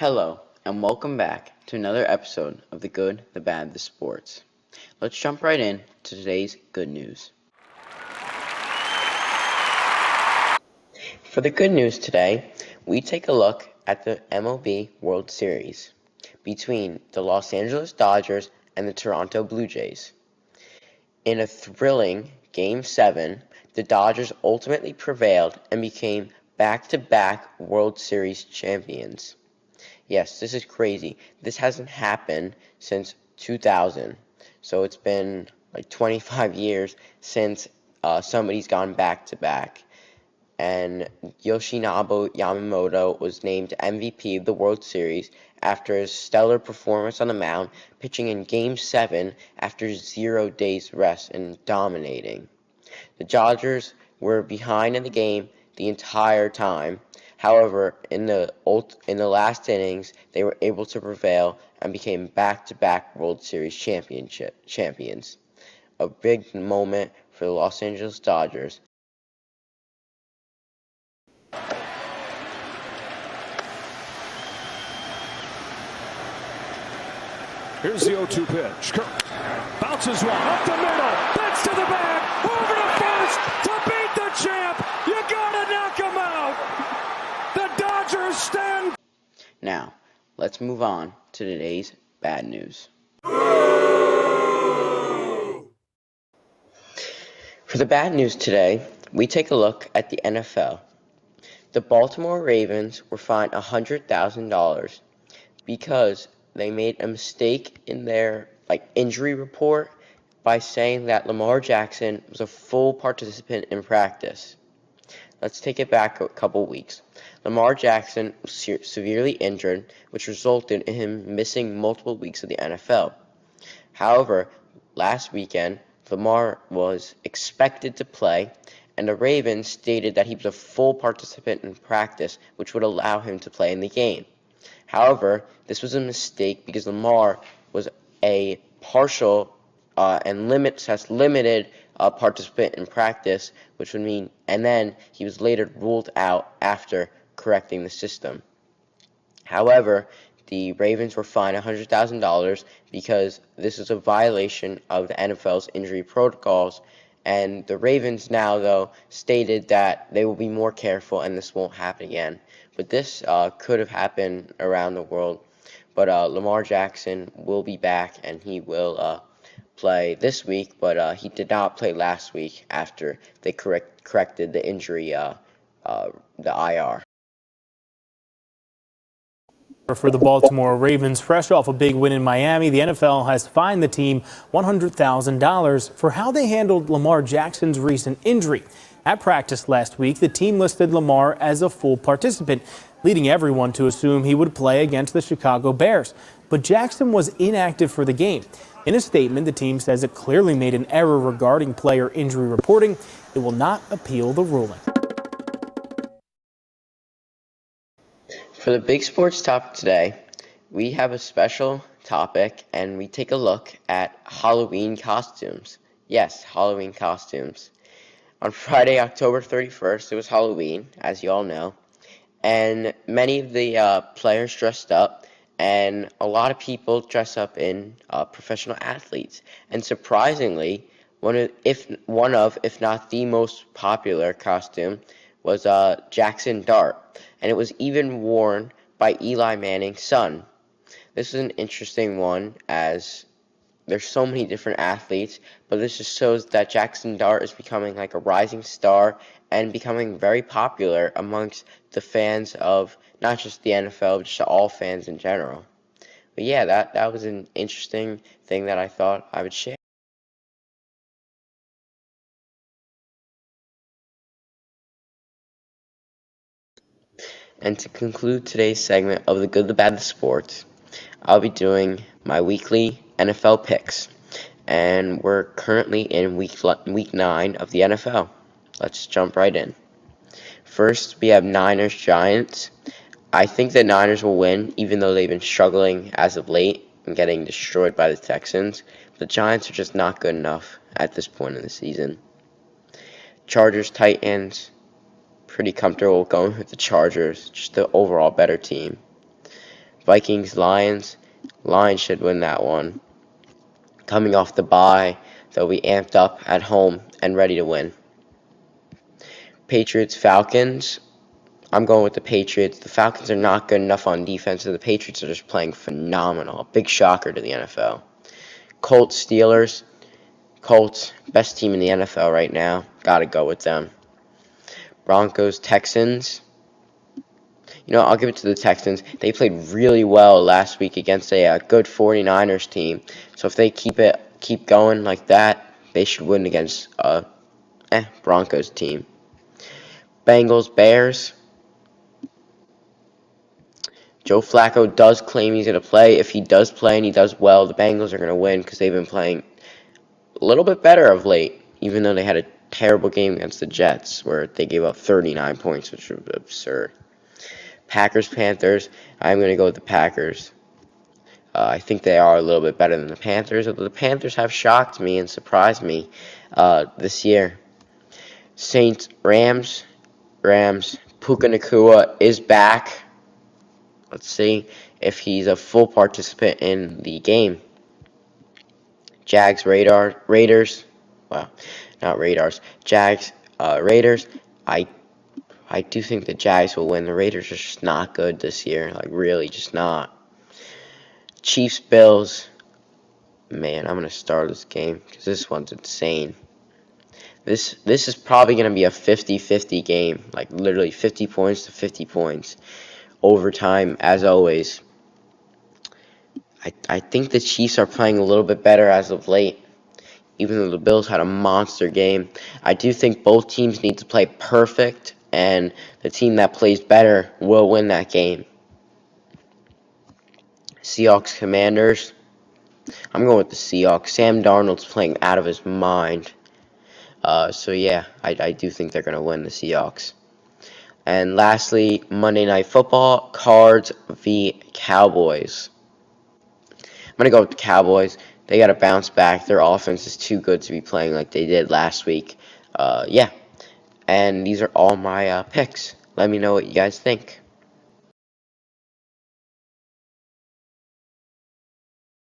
Hello, and welcome back to another episode of The Good, the Bad, the Sports. Let's jump right in to today's good news. For the good news today, we take a look at the MLB World Series between the Los Angeles Dodgers and the Toronto Blue Jays. In a thrilling Game 7, the Dodgers ultimately prevailed and became back-to-back World Series champions. Yes, this is crazy. This hasn't happened since 2000. So it's been like 25 years since somebody's gone back to back. And Yoshinobu Yamamoto was named MVP of the World Series after his stellar performance on the mound, pitching in Game 7 after 0 days rest and dominating. The Dodgers were behind in the game the entire time. However, in the last innings, they were able to prevail and became back-to-back World Series champions. A big moment for the Los Angeles Dodgers. Here's the 0-2 pitch. Kirk bounces one up the middle. That's to the back. Over to first to beat the champ. You gotta knock him out. The Dodgers stand. Now, let's move on to today's bad news. For the bad news today, we take a look at the NFL. The Baltimore Ravens were fined $100,000 because they made a mistake in their injury report by saying that Lamar Jackson was a full participant in practice. Let's take it back a couple weeks. Lamar Jackson was severely injured, which resulted in him missing multiple weeks of the NFL. However, last weekend, Lamar was expected to play, and the Ravens stated that he was a full participant in practice, which would allow him to play in the game. However, this was a mistake because Lamar was a partial and limited participant in practice, which would mean, and then he was later ruled out after correcting the system. However, the Ravens were fined $100,000 because this is a violation of the NFL's injury protocols, and the Ravens now, though, stated that they will be more careful and this won't happen again. But this could have happened around the world. But Lamar Jackson will be back, and he will play this week, but he did not play last week after they corrected the injury, the IR. For the Baltimore Ravens, fresh off a big win in Miami, the NFL has fined the team $100,000 for how they handled Lamar Jackson's recent injury. At practice last week, the team listed Lamar as a full participant, leading everyone to assume he would play against the Chicago Bears. But Jackson was inactive for the game. In a statement, the team says it clearly made an error regarding player injury reporting. It will not appeal the ruling. For the big sports topic today, we have a special topic, and we take a look at Halloween costumes. Yes, Halloween costumes. On Friday, October 31st, it was Halloween, as you all know, and many of the players dressed up, and a lot of people dress up in professional athletes. And surprisingly, if not the most popular costume was Jackson Dart, and it was even worn by Eli Manning's son. This is an interesting one, as there's so many different athletes, but this just shows that Jackson Dart is becoming like a rising star and becoming very popular amongst the fans of not just the NFL, but just all fans in general. But yeah, that was an interesting thing that I thought I would share. And to conclude today's segment of The Good, the Bad, the Sports, I'll be doing my weekly NFL picks. And we're currently in week 9 of the NFL. Let's jump right in. First, we have Niners-Giants. I think the Niners will win, even though they've been struggling as of late and getting destroyed by the Texans. The Giants are just not good enough at this point in the season. Chargers-Titans. Pretty comfortable going with the Chargers, just the overall better team. Vikings, Lions. Lions should win that one. Coming off the bye, they'll be amped up at home and ready to win. Patriots, Falcons. I'm going with the Patriots. The Falcons are not good enough on defense, and the Patriots are just playing phenomenal. Big shocker to the NFL. Colts, Steelers. Colts, best team in the NFL right now. Gotta go with them. Broncos, Texans. I'll give it to the Texans. They played really well last week against a good 49ers team. So if they keep going like that, they should win against Broncos team. Bengals, Bears. Joe Flacco does claim he's going to play. If he does play and he does well, the Bengals are going to win because they've been playing a little bit better of late, even though they had a terrible game against the Jets where they gave up 39 points, which was absurd. Packers, Panthers. I'm going to go with the Packers. I think they are a little bit better than the Panthers, although the Panthers have shocked me and surprised me this year. Saints, Rams. Puka Nacua is back. Let's see if he's a full participant in the game. Jags, Raiders. Well, not Raiders. Jags, Raiders. I do think the Jags will win. The Raiders are just not good this year. Like, really, just not. Chiefs, Bills. Man, I'm going to start this game because this one's insane. This is probably going to be a 50-50 game. Like, literally 50 points to 50 points. Overtime, as always. I think the Chiefs are playing a little bit better as of late, even though the Bills had a monster game. I do think both teams need to play perfect, and the team that plays better will win that game. Seahawks, Commanders. I'm going with the Seahawks. Sam Darnold's playing out of his mind. So yeah, I do think they're going to win, the Seahawks. And lastly, Monday Night Football, Cards v. Cowboys. I'm going to go with the Cowboys. They got to bounce back. Their offense is too good to be playing like they did last week. Yeah. And these are all my picks. Let me know what you guys think.